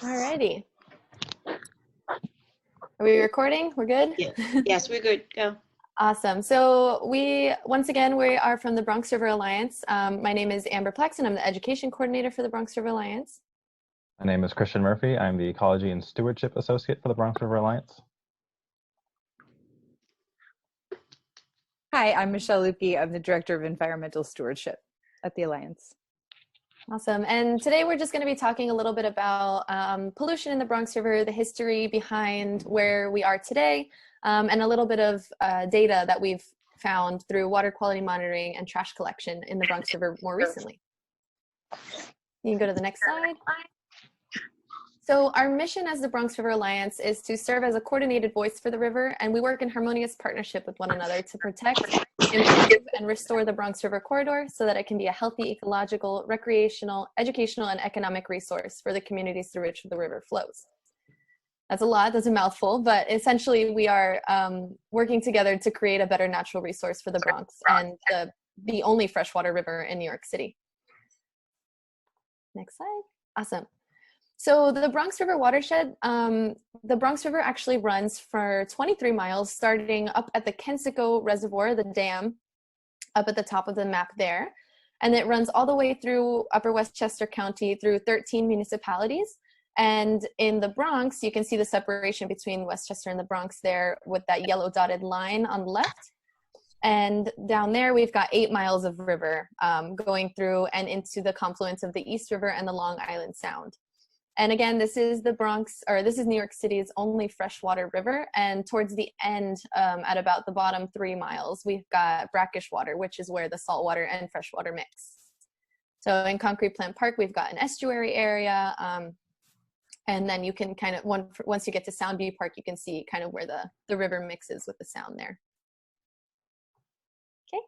Alrighty. Are we recording? We're good? Yeah. Yes, we're good. Go. Awesome. So once again, we are from the Bronx River Alliance. My name is Amber Plex, and I'm the education coordinator for the Bronx River Alliance. My name is Christian Murphy. I'm the Ecology and Stewardship Associate for the Bronx River Alliance. Hi, I'm Michelle Lupke. I'm the Director of Environmental Stewardship at the Alliance. Awesome. And today we're just going to be talking a little bit about pollution in the Bronx River, the history behind where we are today, and a little bit of data that we've found through water quality monitoring and trash collection in the Bronx River more recently. You can go to the next slide. So our mission as the Bronx River Alliance is to serve as a coordinated voice for the river, and we work in harmonious partnership with one another to protect, improve, and restore the Bronx River corridor so that it can be a healthy, ecological, recreational, educational, and economic resource for the communities through which the river flows. That's a lot, that's a mouthful, but essentially we are working together to create a better natural resource for the Bronx and the only freshwater river in New York City. Next slide. Awesome. So the Bronx River watershed, the Bronx River actually runs for 23 miles, starting up at the Kensico Reservoir, the dam, up at the top of the map there. And it runs all the way through Upper Westchester County through 13 municipalities. And in the Bronx, you can see the separation between Westchester and the Bronx there with that yellow dotted line on the left. And down there, we've got 8 miles of river going through and into the confluence of the East River and the Long Island Sound. And again, this is this is New York City's only freshwater river. And towards the end, at about the bottom 3 miles, we've got brackish water, which is where the saltwater and freshwater mix. So in Concrete Plant Park, we've got an estuary area. And then you can kind of, once you get to Soundview Park, you can see kind of where the river mixes with the sound there. Okay.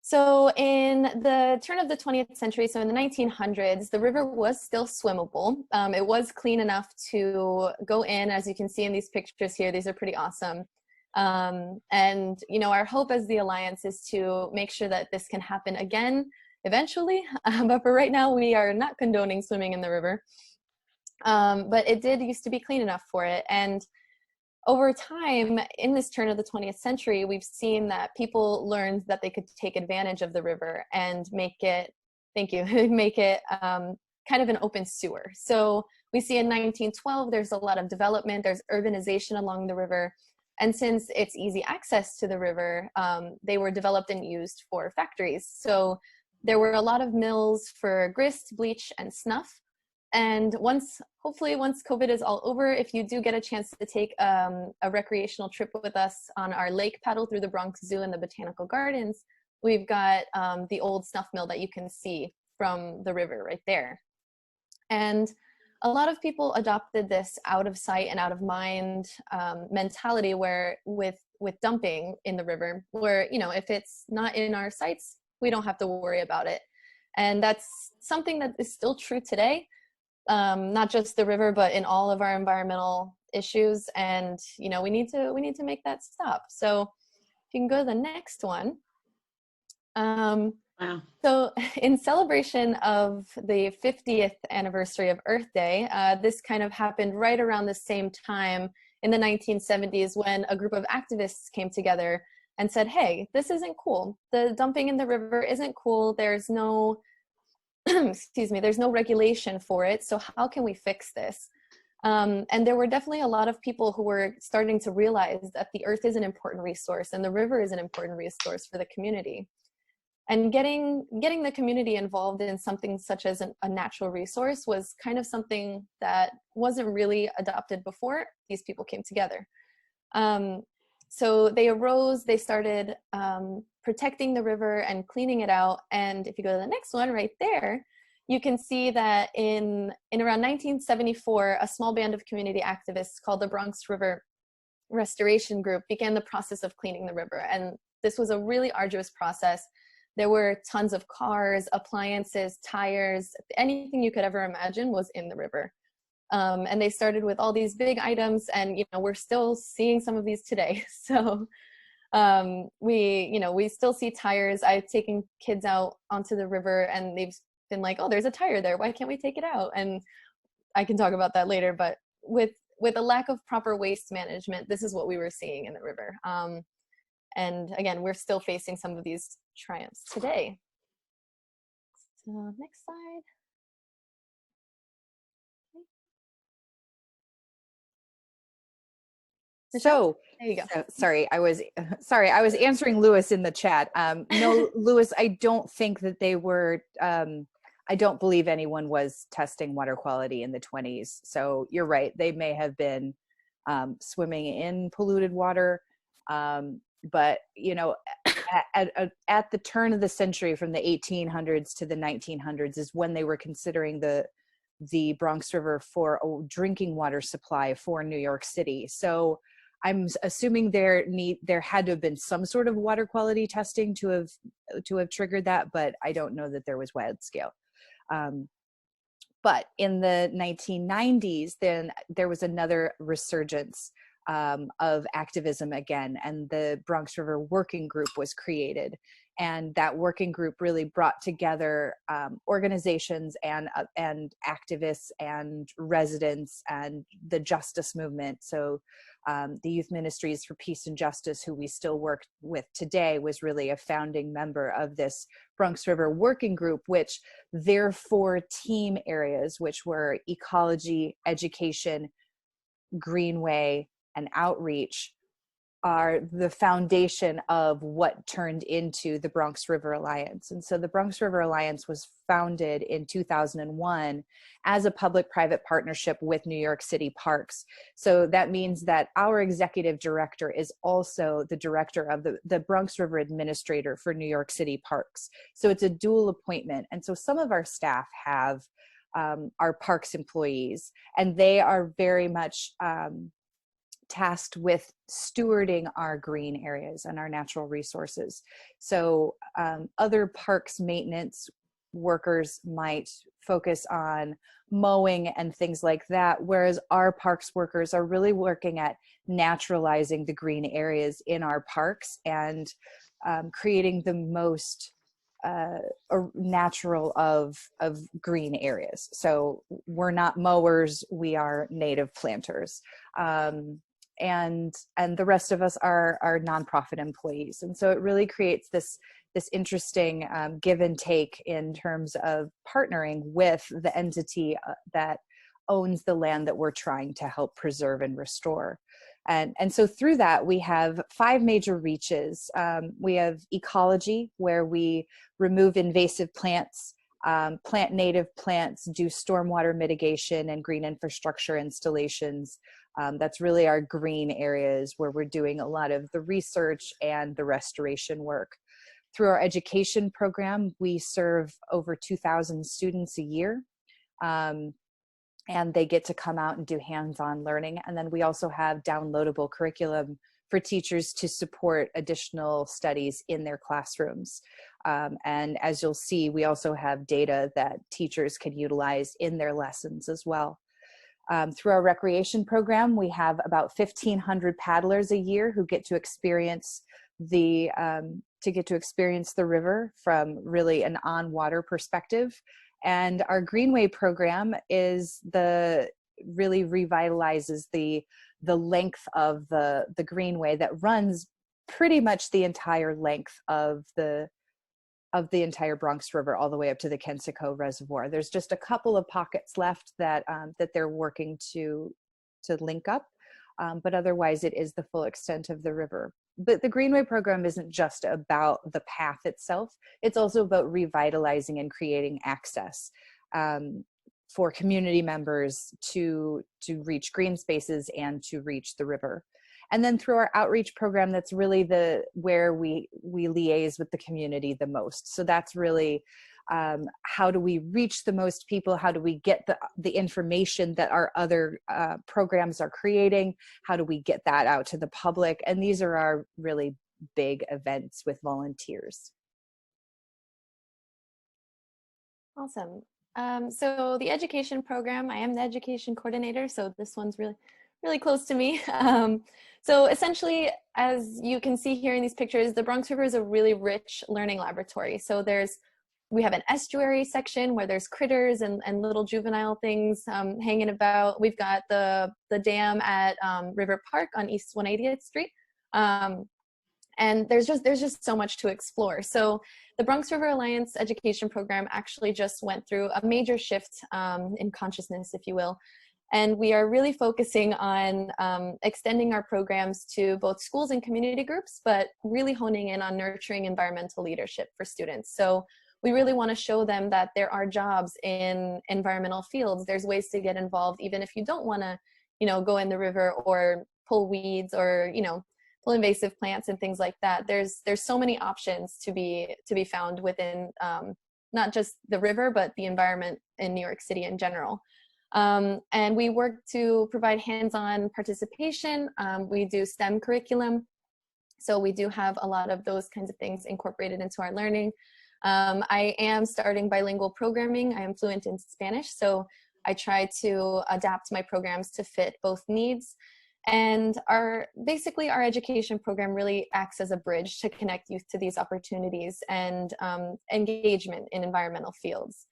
So in the turn of the 20th century, so in the 1900s, the river was still swimmable. It was clean enough to go in, as you can see in these pictures here. These are pretty awesome. And, you know, our hope as the Alliance is to make sure that this can happen again eventually. But for right now, we are not condoning swimming in the river. But it did used to be clean enough for it. And over time, in this turn of the 20th century, we've seen that people learned that they could take advantage of the river and make it, make it kind of an open sewer. So we see in 1912, there's a lot of development, there's urbanization along the river. And since it's easy access to the river, they were developed and used for factories. So there were a lot of mills for grist, bleach, and snuff. And hopefully once COVID is all over, if you do get a chance to take a recreational trip with us on our lake paddle through the Bronx Zoo and the Botanical Gardens, we've got the old snuff mill that you can see from the river right there. And a lot of people adopted this out of sight and out of mind mentality where with dumping in the river, where, you know, if it's not in our sites, we don't have to worry about it. And that's something that is still true today. Not just the river, but in all of our environmental issues. And, you know, we need to make that stop. So if you can go to the next one. Wow. So in celebration of the 50th anniversary of Earth Day, this kind of happened right around the same time in the 1970s when a group of activists came together and said, hey, this isn't cool. The dumping in the river isn't cool. There's no excuse me, there's no regulation for it. So how can we fix this? And there were definitely a lot of people who were starting to realize that the earth is an important resource and the river is an important resource for the community. And getting the community involved in something such as a natural resource was kind of something that wasn't really adopted before these people came together. So they started protecting the river and cleaning it out. And if you go to the next one right there, you can see that in around 1974, a small band of community activists called the Bronx River Restoration Group began the process of cleaning the river. And this was a really arduous process. There were tons of cars, appliances, tires, anything you could ever imagine was in the river. And they started with all these big items, and, you know, we're still seeing some of these today. So we still see tires. I've taken kids out onto the river and they've been like, oh, there's a tire there. Why can't we take it out? And I can talk about that later, but with a lack of proper waste management, this is what we were seeing in the river. And again, we're still facing some of these triumphs today. So next slide. So, There you go. sorry, I was answering Lewis in the chat. No, Lewis, I don't think that they were. I don't believe anyone was testing water quality in the 20s. So you're right; they may have been swimming in polluted water, but you know, at the turn of the century, from the 1800s to the 1900s, is when they were considering the Bronx River for a drinking water supply for New York City. So I'm assuming there had to have been some sort of water quality testing to have triggered that, but I don't know that there was wide scale. But in the 1990s, then there was another resurgence of activism again, and the Bronx River Working Group was created. And that working group really brought together organizations and activists and residents and the justice movement. So the Youth Ministries for Peace and Justice, who we still work with today, was really a founding member of this Bronx River Working Group, which their 4 team areas, which were ecology, education, greenway, and outreach, are the foundation of what turned into the Bronx River Alliance. And so the Bronx River Alliance was founded in 2001 as a public-private partnership with New York City Parks. So that means that our executive director is also the director of the Bronx River Administrator for New York City Parks. So it's a dual appointment. And so some of our staff have our parks employees, and they are very much tasked with stewarding our green areas and our natural resources. So other parks maintenance workers might focus on mowing and things like that, whereas our parks workers are really working at naturalizing the green areas in our parks and creating the most natural of green areas. So we're not mowers, we are native planters. And the rest of us are nonprofit employees. And so it really creates this interesting give and take in terms of partnering with the entity that owns the land that we're trying to help preserve and restore. And so through that, we have 5 major reaches. We have ecology, where we remove invasive plants, plant native plants, do stormwater mitigation and green infrastructure installations. That's really our green areas, where we're doing a lot of the research and the restoration work. Through our education program, we serve over 2,000 students a year. And they get to come out and do hands-on learning. And then we also have downloadable curriculum for teachers to support additional studies in their classrooms. And as you'll see, we also have data that teachers can utilize in their lessons as well. Through our recreation program, we have about 1,500 paddlers a year who get to experience the river from really an on-water perspective. And our Greenway program really revitalizes the length of the Greenway that runs pretty much the entire length of the entire Bronx River, all the way up to the Kensico Reservoir. There's just a couple of pockets left that they're working to link up, but otherwise it is the full extent of the river. But the Greenway program isn't just about the path itself. It's also about revitalizing and creating access for community members to reach green spaces and to reach the river. And then through our outreach program, that's really where we liaise with the community the most. So that's really how do we reach the most people? How do we get the information that our other programs are creating? How do we get that out to the public? And these are our really big events with volunteers. Awesome. So the education program, I am the education coordinator, so this one's really close to me. So essentially, as you can see here in these pictures, the Bronx River is a really rich learning laboratory. So there's we have an estuary section where there's critters and little juvenile things hanging about. We've got the dam at River Park on East 180th Street. And there's just so much to explore. So the Bronx River Alliance education program actually just went through a major shift in consciousness, if you will. And we are really focusing on extending our programs to both schools and community groups, but really honing in on nurturing environmental leadership for students. So we really want to show them that there are jobs in environmental fields. There's ways to get involved, even if you don't want to, go in the river or pull weeds or, pull invasive plants and things like that. There's so many options to be found within not just the river, but the environment in New York City in general. And we work to provide hands-on participation. We do STEM curriculum. So we do have a lot of those kinds of things incorporated into our learning. I am starting bilingual programming. I am fluent in Spanish, so I try to adapt my programs to fit both needs. And basically our education program really acts as a bridge to connect youth to these opportunities and engagement in environmental fields.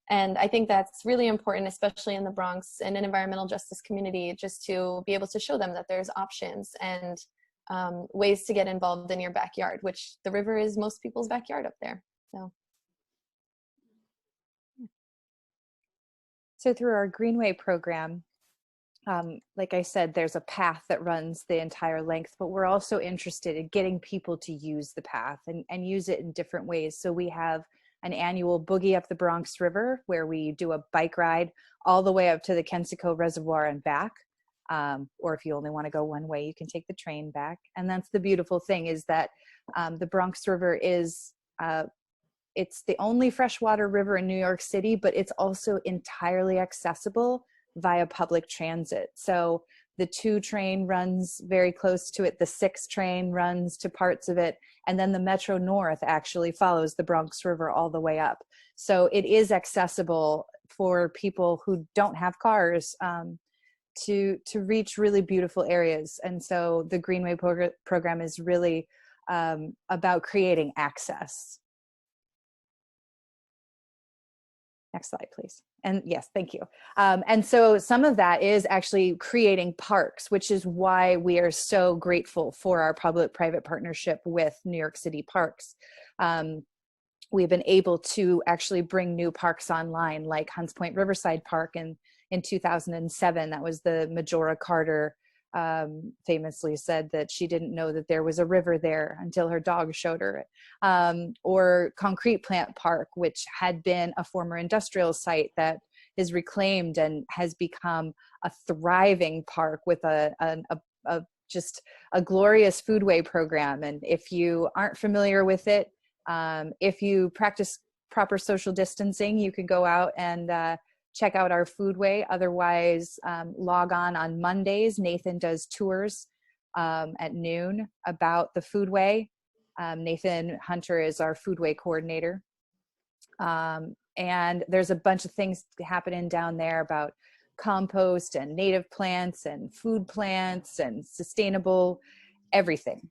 And I think that's really important, especially in the Bronx and an environmental justice community, just to be able to show them that there's options and ways to get involved in your backyard, which the river is most people's backyard up there. So through our Greenway program, like I said, there's a path that runs the entire length, but we're also interested in getting people to use the path and use it in different ways. So we have an annual Boogie Up the Bronx River where we do a bike ride all the way up to the Kensico Reservoir and back. Or if you only want to go one way, you can take the train back. And that's the beautiful thing, is that the Bronx River is, it's the only freshwater river in New York City, but it's also entirely accessible via public transit. So the 2 train runs very close to it, the 6 train runs to parts of it, and then the Metro North actually follows the Bronx River all the way up. So it is accessible for people who don't have cars to reach really beautiful areas. And so the Greenway program is really about creating access. Next slide, please. And yes, thank you. And so some of that is actually creating parks, which is why we are so grateful for our public-private partnership with New York City Parks. We've been able to actually bring new parks online, like Hunts Point Riverside Park in 2007. That was the Majora Carter famously said that she didn't know that there was a river there until her dog showed her it. Or Concrete Plant Park, which had been a former industrial site that is reclaimed and has become a thriving park with just a glorious foodway program. And if you aren't familiar with it, if you practice proper social distancing, you can go out and check out our foodway. Otherwise, log on Mondays. Nathan does tours at noon about the foodway. Nathan Hunter is our foodway coordinator. And there's a bunch of things happening down there about compost and native plants and food plants and sustainable everything.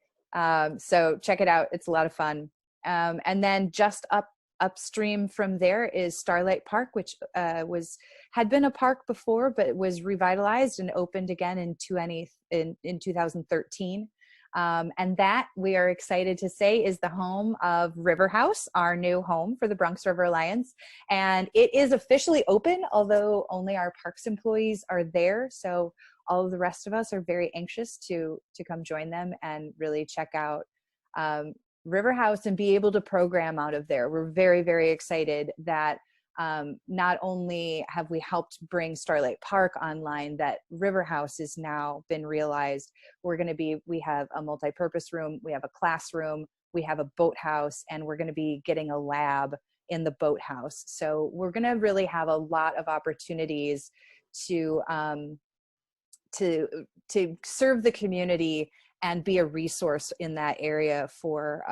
So check it out. It's a lot of fun. And then just upstream from there is Starlight Park, which had been a park before, but it was revitalized and opened again in 2013. And that, we are excited to say, is the home of River House, our new home for the Bronx River Alliance. And it is officially open, although only our parks employees are there. So all of the rest of us are very anxious to come join them and really check out River House and be able to program out of there. We're very, very excited that not only have we helped bring Starlight Park online, that River House has now been realized. We have a multi-purpose room, we have a classroom, we have a boathouse, and we're gonna be getting a lab in the boathouse. So we're gonna really have a lot of opportunities to serve the community and be a resource in that area for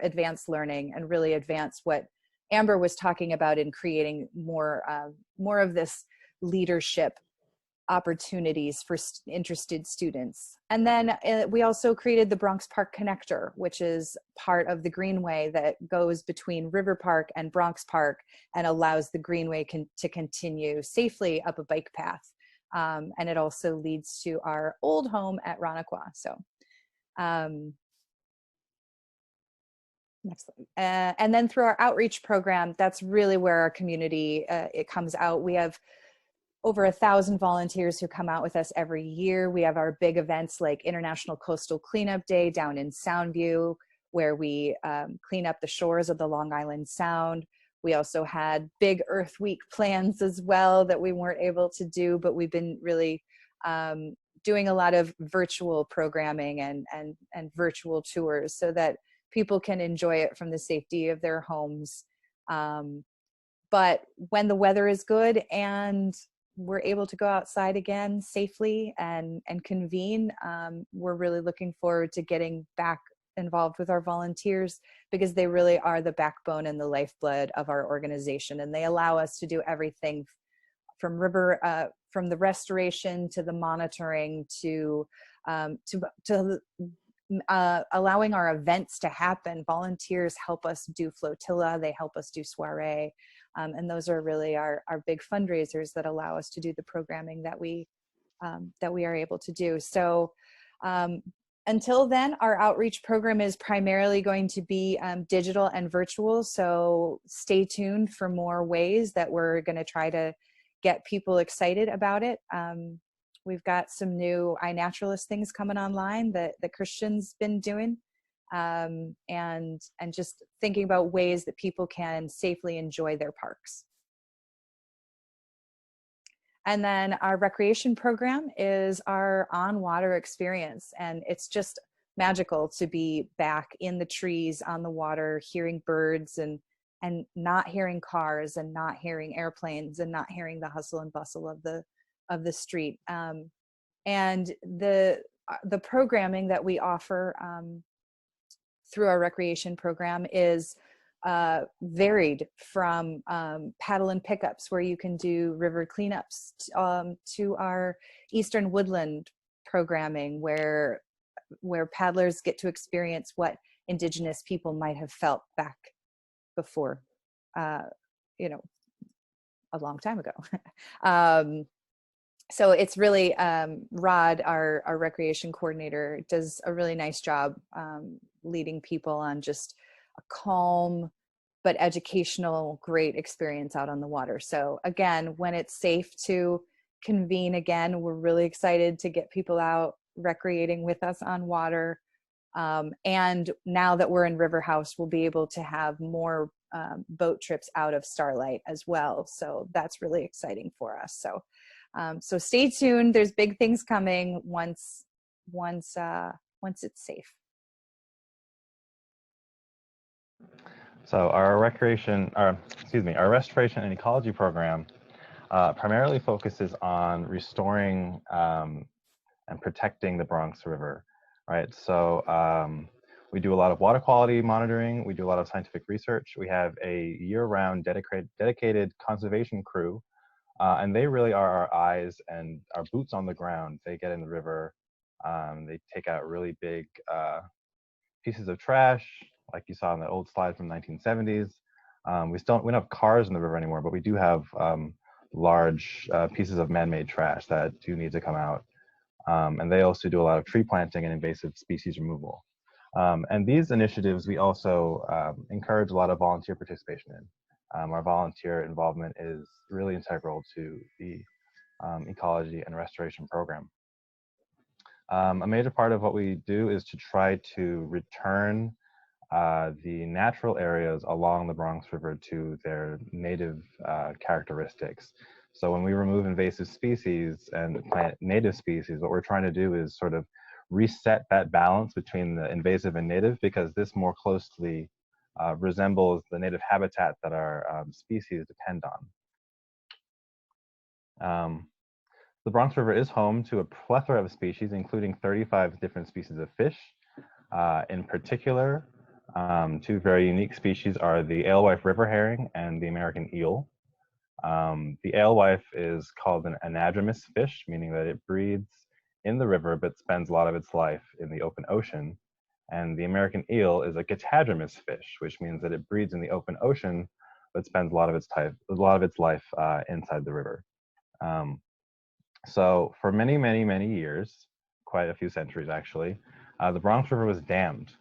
advanced learning and really advance what Amber was talking about in creating more of this leadership opportunities for interested students. And then we also created the Bronx Park Connector, which is part of the Greenway that goes between River Park and Bronx Park and allows the Greenway to continue safely up a bike path. And it also leads to our old home at Ronaqua. So next slide. And then through our outreach program, that's really where our community, it comes out. We have over 1,000 volunteers who come out with us every year. We have our big events like International Coastal Cleanup Day down in Soundview, where we clean up the shores of the Long Island Sound. We also had big Earth Week plans as well that we weren't able to do, but we've been really doing a lot of virtual programming and virtual tours so that people can enjoy it from the safety of their homes. But when the weather is good and we're able to go outside again safely and convene, we're really looking forward to getting back involved with our volunteers, because they really are the backbone and the lifeblood of our organization, and they allow us to do everything from the restoration to the monitoring to allowing our events to happen. Volunteers help us do flotilla, they help us do soiree, and those are really our big fundraisers that allow us to do the programming that we are able to do. So until then, our outreach program is primarily going to be digital and virtual, so stay tuned for more ways that we're going to try to get people excited about it. We've got some new iNaturalist things coming online that Christian's been doing, and just thinking about ways that people can safely enjoy their parks. And then our recreation program is our on-water experience, and it's just magical to be back in the trees, on the water, hearing birds, and not hearing cars, and not hearing airplanes, and not hearing the hustle and bustle of the street. And the programming that we offer through our recreation program is varied from paddle and pickups, where you can do river cleanups, to our Eastern Woodland programming, where paddlers get to experience what Indigenous people might have felt back before, a long time ago. So it's really, Rod, our recreation coordinator, does a really nice job leading people on just a calm but educational, great experience out on the water. So again, when it's safe to convene again, we're really excited to get people out recreating with us on water. And now that we're in River House, we'll be able to have more boat trips out of Starlight as well. So that's really exciting for us. So stay tuned. There's big things coming once it's safe. So our restoration and ecology program primarily focuses on restoring and protecting the Bronx River, right? So we do a lot of water quality monitoring. We do a lot of scientific research. We have a year-round dedicated conservation crew, and they really are our eyes and our boots on the ground. They get in the river. They take out really big pieces of trash, like you saw in the old slide from the 1970s. We don't have cars in the river anymore, but we do have large pieces of man-made trash that do need to come out. And they also do a lot of tree planting and invasive species removal. And these initiatives, we also encourage a lot of volunteer participation in. Our volunteer involvement is really integral to the ecology and restoration program. A major part of what we do is to try to return the natural areas along the Bronx River to their native characteristics. So when we remove invasive species and plant native species, what we're trying to do is sort of reset that balance between the invasive and native, because this more closely resembles the native habitat that our species depend on. The Bronx River is home to a plethora of species, including 35 different species of fish. In particular, two very unique species are the alewife river herring and the American eel. The alewife is called an anadromous fish, meaning that it breeds in the river but spends a lot of its life in the open ocean. And the American eel is a catadromous fish, which means that it breeds in the open ocean but spends a lot of its life inside the river. So for many, many, many years, quite a few centuries actually, the Bronx River was dammed.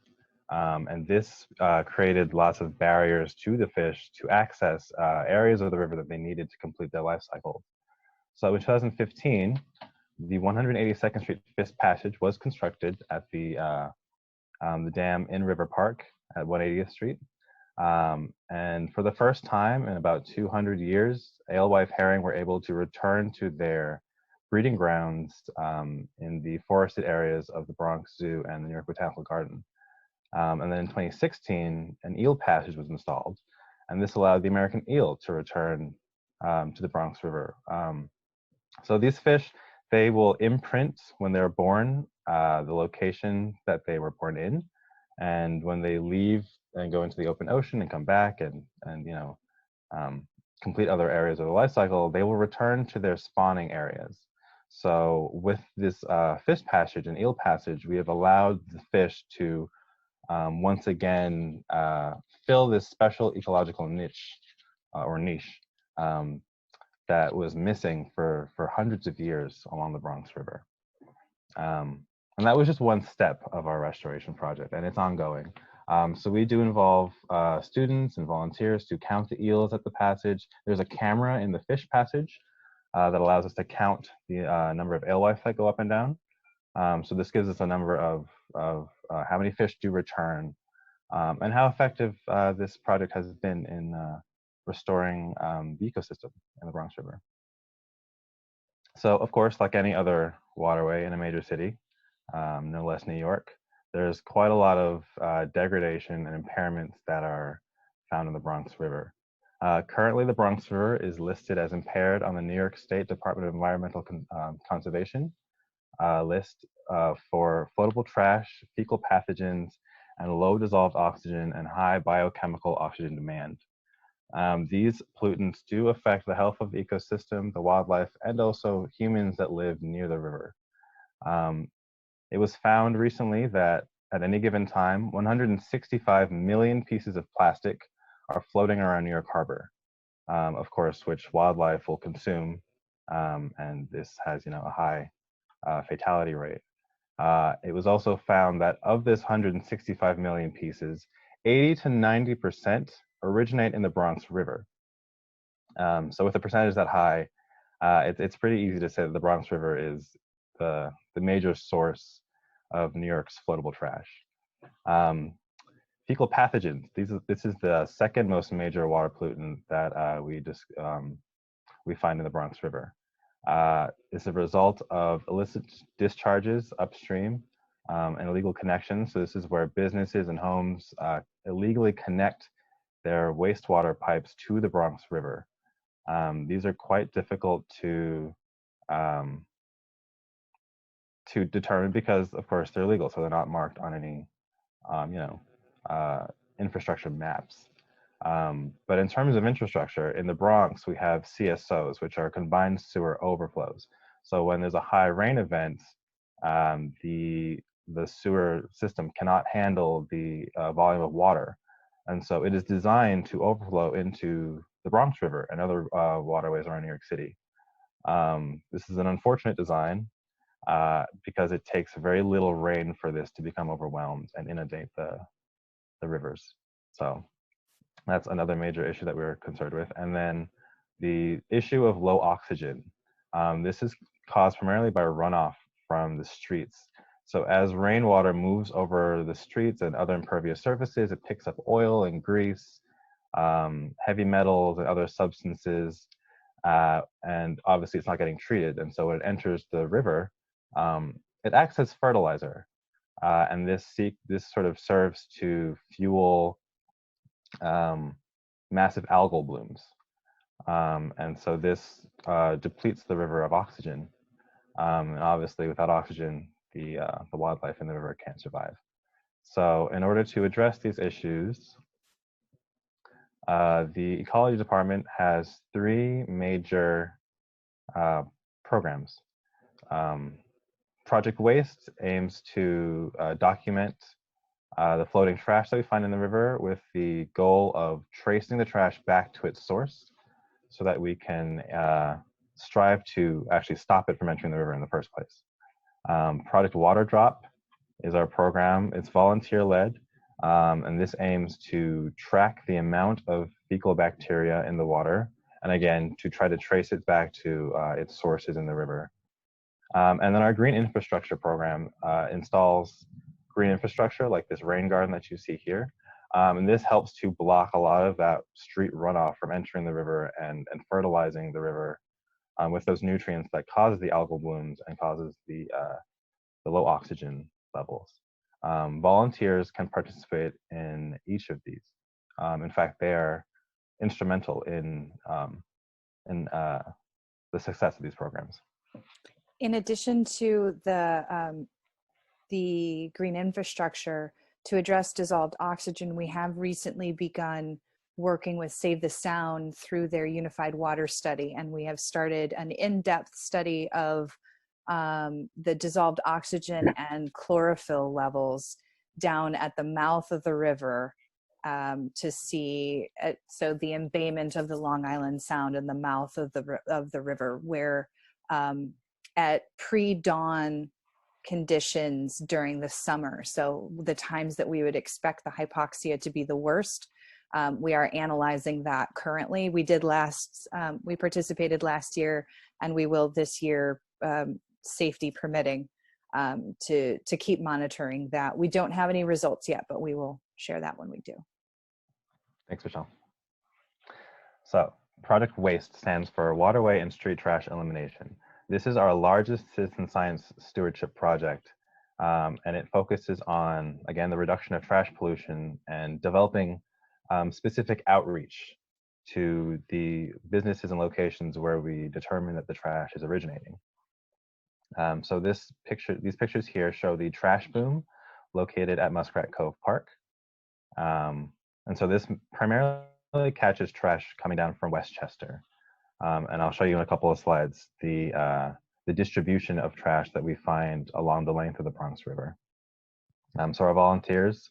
And this created lots of barriers to the fish to access areas of the river that they needed to complete their life cycle. So in 2015, the 182nd Street Fish Passage was constructed at the dam in River Park at 180th Street. And for the first time in about 200 years, alewife herring were able to return to their breeding grounds in the forested areas of the Bronx Zoo and the New York Botanical Garden. And then in 2016, an eel passage was installed, and this allowed the American eel to return to the Bronx River. So these fish, they will imprint when they're born the location that they were born in, and when they leave and go into the open ocean and come back and complete other areas of the life cycle, they will return to their spawning areas. So with this fish passage and eel passage, we have allowed the fish to once again fill this special ecological niche that was missing for hundreds of years along the Bronx River. And that was just one step of our restoration project, and it's ongoing. So we do involve students and volunteers to count the eels at the passage. There's a camera in the fish passage that allows us to count the number of alewife that go up and down. So this gives us a number of how many fish do return and how effective this project has been in restoring the ecosystem in the Bronx River. So of course, like any other waterway in a major city, no less New York, there's quite a lot of degradation and impairments that are found in the Bronx River. Currently, the Bronx River is listed as impaired on the New York State Department of Environmental Conservation list for floatable trash, fecal pathogens, and low dissolved oxygen and high biochemical oxygen demand. These pollutants do affect the health of the ecosystem, the wildlife, and also humans that live near the river. It was found recently that at any given time, 165 million pieces of plastic are floating around New York Harbor, of course, which wildlife will consume, and this has, a high fatality rate. It was also found that of this 165 million pieces, 80 to 90% originate in the Bronx River. So with a percentage that high, it's pretty easy to say that the Bronx River is the major source of New York's floatable trash. Fecal pathogens. This is the second most major water pollutant that we find in the Bronx River. It's a result of illicit discharges upstream and illegal connections. So this is where businesses and homes illegally connect their wastewater pipes to the Bronx River. These are quite difficult to determine because, of course, they're illegal, so they're not marked on any, infrastructure maps. But in terms of infrastructure, in the Bronx, we have CSOs, which are combined sewer overflows. So when there's a high rain event, the sewer system cannot handle the volume of water. And so it is designed to overflow into the Bronx River and other waterways around New York City. This is an unfortunate design because it takes very little rain for this to become overwhelmed and inundate the rivers. So that's another major issue that we're concerned with. And then the issue of low oxygen. This is caused primarily by runoff from the streets. So as rainwater moves over the streets and other impervious surfaces, it picks up oil and grease, heavy metals and other substances, and obviously it's not getting treated. And so when it enters the river, it acts as fertilizer. And this sort of serves to fuel massive algal blooms. And so this depletes the river of oxygen. And obviously without oxygen, the wildlife in the river can't survive. So in order to address these issues, The ecology department has three major programs. Project Waste aims to document the floating trash that we find in the river with the goal of tracing the trash back to its source so that we can strive to actually stop it from entering the river in the first place. Project Water Drop is our program. It's volunteer-led, and this aims to track the amount of fecal bacteria in the water, and again, to try to trace it back to its sources in the river. And then our Green Infrastructure program installs green infrastructure like this rain garden that you see here. And this helps to block a lot of that street runoff from entering the river and fertilizing the river with those nutrients that causes the algal blooms and causes the low oxygen levels. Volunteers can participate in each of these. In fact, they are instrumental in the success of these programs. In addition to the green infrastructure to address dissolved oxygen, we have recently begun working with Save the Sound through their unified water study, and we have started an in-depth study of the dissolved oxygen and chlorophyll levels down at the mouth of the river to see so the embayment of the Long Island Sound and the mouth of the river, where at pre-dawn conditions during the summer, so the times that we would expect the hypoxia to be the worst, we are analyzing that currently. We participated last year, and we will this year, safety permitting, to keep monitoring that. We don't have any results yet, but we will share that when we do. Thanks, Michelle. So Project WASTE stands for Waterway and Street Trash Elimination. This is our largest citizen science stewardship project, and it focuses on, again, the reduction of trash pollution and developing specific outreach to the businesses and locations where we determine that the trash is originating. So these pictures here show the trash boom located at Muskrat Cove Park. And so this primarily catches trash coming down from Westchester. And I'll show you in a couple of slides the distribution of trash that we find along the length of the Bronx River. So our volunteers,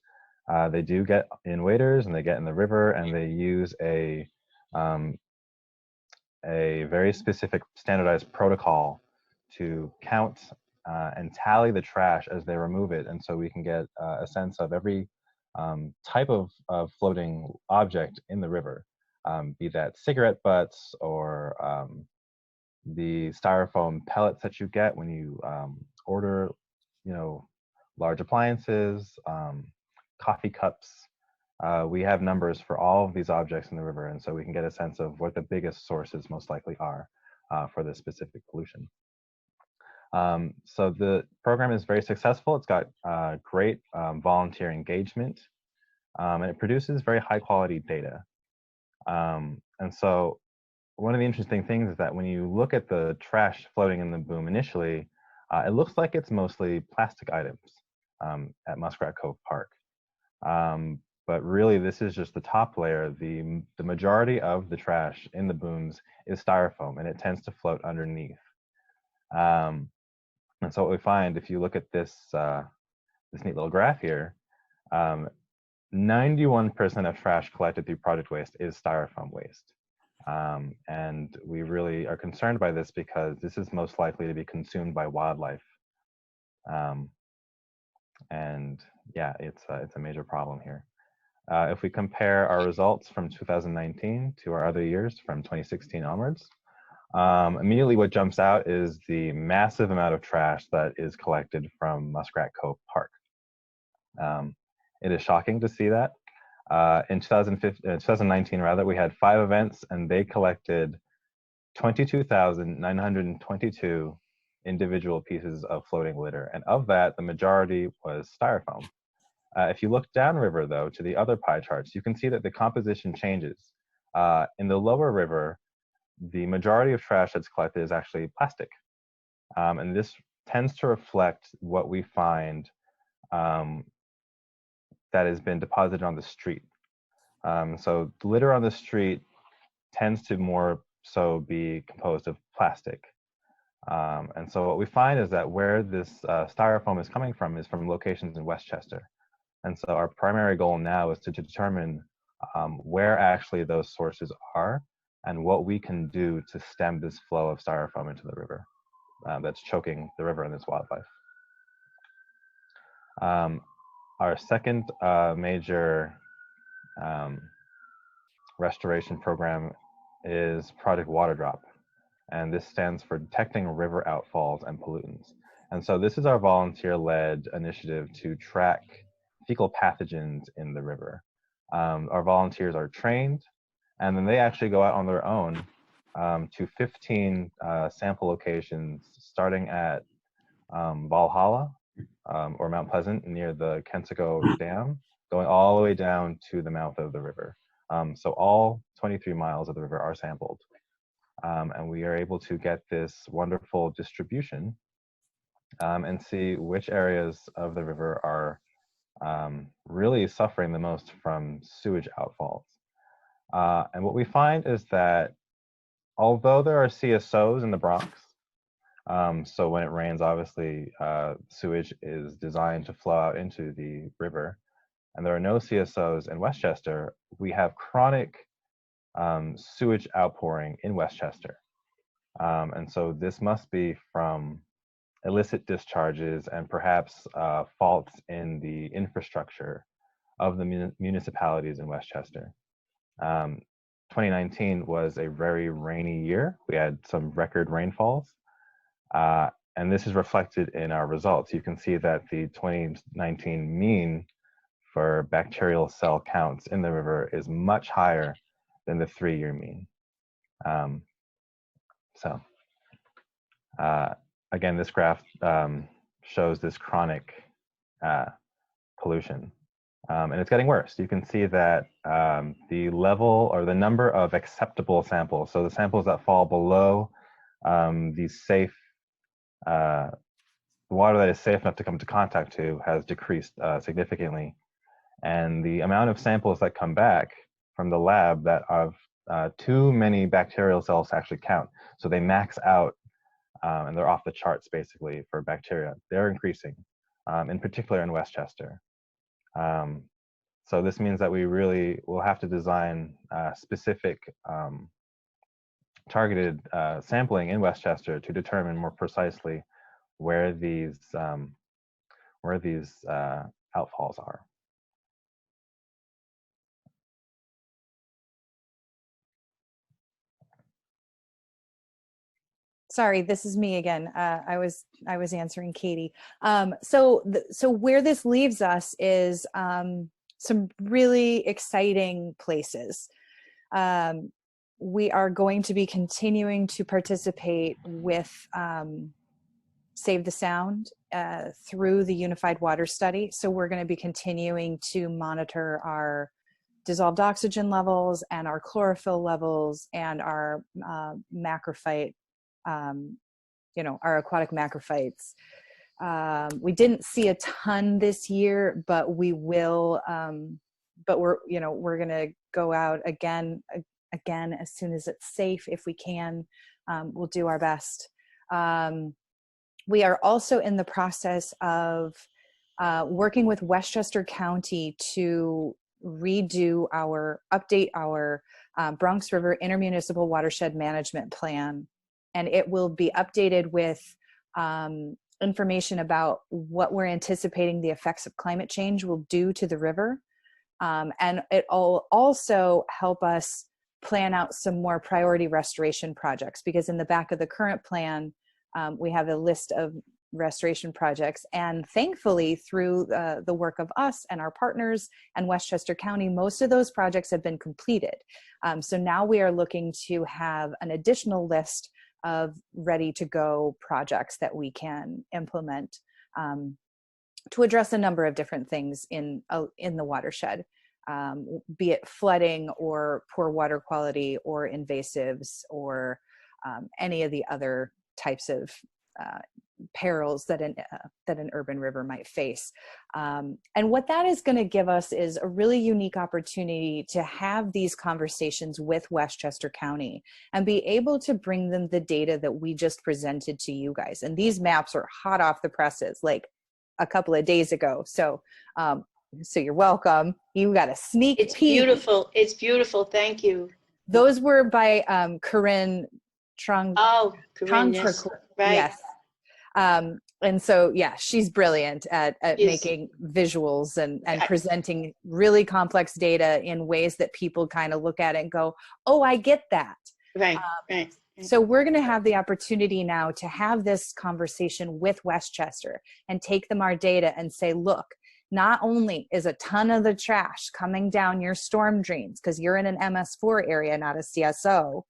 they do get in waders and they get in the river, and they use a very specific standardized protocol to count and tally the trash as they remove it. And so we can get a sense of every type of floating object in the river, be that cigarette butts or the styrofoam pellets that you get when you order, large appliances, coffee cups. We have numbers for all of these objects in the river, and so we can get a sense of what the biggest sources most likely are for this specific pollution. So the program is very successful. It's got great volunteer engagement, and it produces very high quality data. And so one of the interesting things is that when you look at the trash floating in the boom initially, it looks like it's mostly plastic items at Muskrat Cove Park. But really, this is just the top layer. The majority of the trash in the booms is styrofoam, and it tends to float underneath. And so what we find, if you look at this this neat little graph here, 91% of trash collected through Project Waste is styrofoam waste. And we really are concerned by this because this is most likely to be consumed by wildlife. And yeah, it's a major problem here. If we compare our results from 2019 to our other years from 2016 onwards, immediately what jumps out is the massive amount of trash that is collected from Muskrat Cove Park. It is shocking to see that. In 2019, rather, we had 5 events, and they collected 22,922 individual pieces of floating litter. And of that, the majority was styrofoam. If you look downriver, though, to the other pie charts, you can see that the composition changes. In the lower river, the majority of trash that's collected is actually plastic. And this tends to reflect what we find that has been deposited on the street. So the litter on the street tends to more so be composed of plastic. And so what we find is that where this styrofoam is coming from is from locations in Westchester. And so our primary goal now is to determine where actually those sources are and what we can do to stem this flow of styrofoam into the river that's choking the river and its wildlife. Our second major restoration program is Project Water Drop. And this stands for Detecting River Outfalls and Pollutants. And so this is our volunteer-led initiative to track fecal pathogens in the river. Our volunteers are trained, and then they actually go out on their own to 15 sample locations, starting at Valhalla or Mount Pleasant near the Kensico Dam, going all the way down to the mouth of the river. So all 23 miles of the river are sampled. And we are able to get this wonderful distribution and see which areas of the river are really suffering the most from sewage outfalls. And what we find is that although there are CSOs in the Bronx, so when it rains, obviously sewage is designed to flow out into the river, and there are no CSOs in Westchester, we have chronic sewage outpouring in Westchester. And so this must be from illicit discharges and perhaps faults in the infrastructure of the municipalities in Westchester. 2019 was a very rainy year. We had some record rainfalls, and this is reflected in our results. You can see that the 2019 mean for bacterial cell counts in the river is much higher than the 3-year mean. Again, this graph shows this chronic pollution, and it's getting worse. You can see that the level or the number of acceptable samples, so the samples that fall below the safe, water that is safe enough to come into contact to, has decreased significantly. And the amount of samples that come back from the lab that have too many bacterial cells to actually count, so they max out and they're off the charts basically for bacteria, they're increasing, in particular in Westchester. So this means that we really will have to design specific targeted sampling in Westchester to determine more precisely where these outfalls are. Sorry, this is me again. I was answering Katie. So where this leaves us is some really exciting places. We are going to be continuing to participate with Save the Sound through the Unified Water Study. So we're going to be continuing to monitor our dissolved oxygen levels and our chlorophyll levels and our macrophyte, our aquatic macrophytes. We didn't see a ton this year, but we will. But we're going to go out again as soon as it's safe, if we can. We'll do our best. We are also in the process of working with Westchester County to update our Bronx River Intermunicipal Watershed Management Plan. And it will be updated with information about what we're anticipating the effects of climate change will do to the river. And it will also help us plan out some more priority restoration projects, because in the back of the current plan, we have a list of restoration projects. And thankfully, through the work of us and our partners and Westchester County, most of those projects have been completed. So now we are looking to have an additional list of ready to go projects that we can implement to address a number of different things in the watershed, be it flooding or poor water quality or invasives or any of the other types of perils that an urban river might face. And what that is going to give us is a really unique opportunity to have these conversations with Westchester County and be able to bring them the data that we just presented to you guys. And these maps are hot off the presses, like a couple of days ago. So, so you're welcome. You got a sneak It's peek. beautiful. It's beautiful. Thank you. Those were by Corinne Trong. Oh, Corinne, yes. Right. Yes. And so, yeah, she's brilliant at Yes. making visuals and presenting really complex data in ways that people kind of look at it and go, oh, I get that. Right, right. So we're going to have the opportunity now to have this conversation with Westchester and take them our data and say, look, not only is a ton of the trash coming down your storm drains because you're in an MS4 area, not a CSO,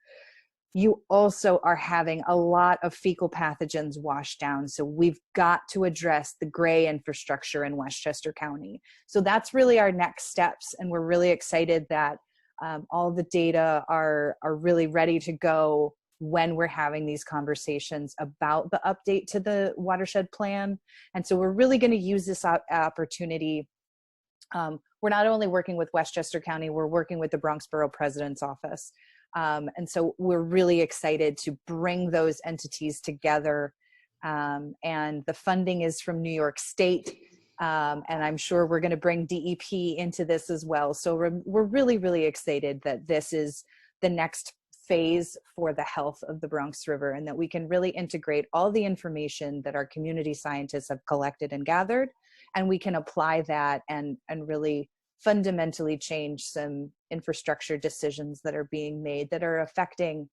you also are having a lot of fecal pathogens washed down. So we've got to address the gray infrastructure in Westchester County. So that's really our next steps. And we're really excited that all the data are really ready to go when we're having these conversations about the update to the watershed plan. And so we're really going to use this opportunity. We're not only working with Westchester County, we're working with the Bronx Borough President's Office. And so we're really excited to bring those entities together. And the funding is from New York State. And I'm sure we're going to bring DEP into this as well. So we're really, really excited that this is the next phase for the health of the Bronx River, and that we can really integrate all the information that our community scientists have collected and gathered, and we can apply that and really fundamentally change some infrastructure decisions that are being made that are affecting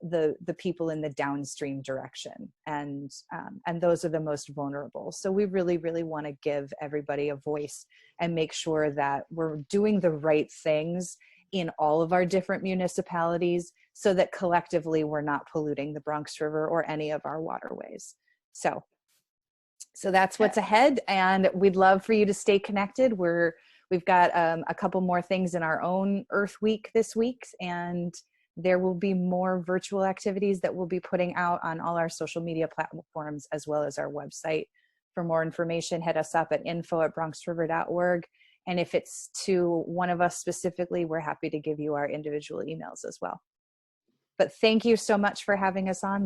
the people in the downstream direction, and those are the most vulnerable. So we really, really want to give everybody a voice and make sure that we're doing the right things in all of our different municipalities, so that collectively we're not polluting the Bronx River or any of our waterways. So that's what's ahead, and we'd love for you to stay connected. We've got a couple more things in our own Earth Week this week, and there will be more virtual activities that we'll be putting out on all our social media platforms as well as our website. For more information, hit us up at info@bronxriver.org. And if it's to one of us specifically, we're happy to give you our individual emails as well. But thank you so much for having us on.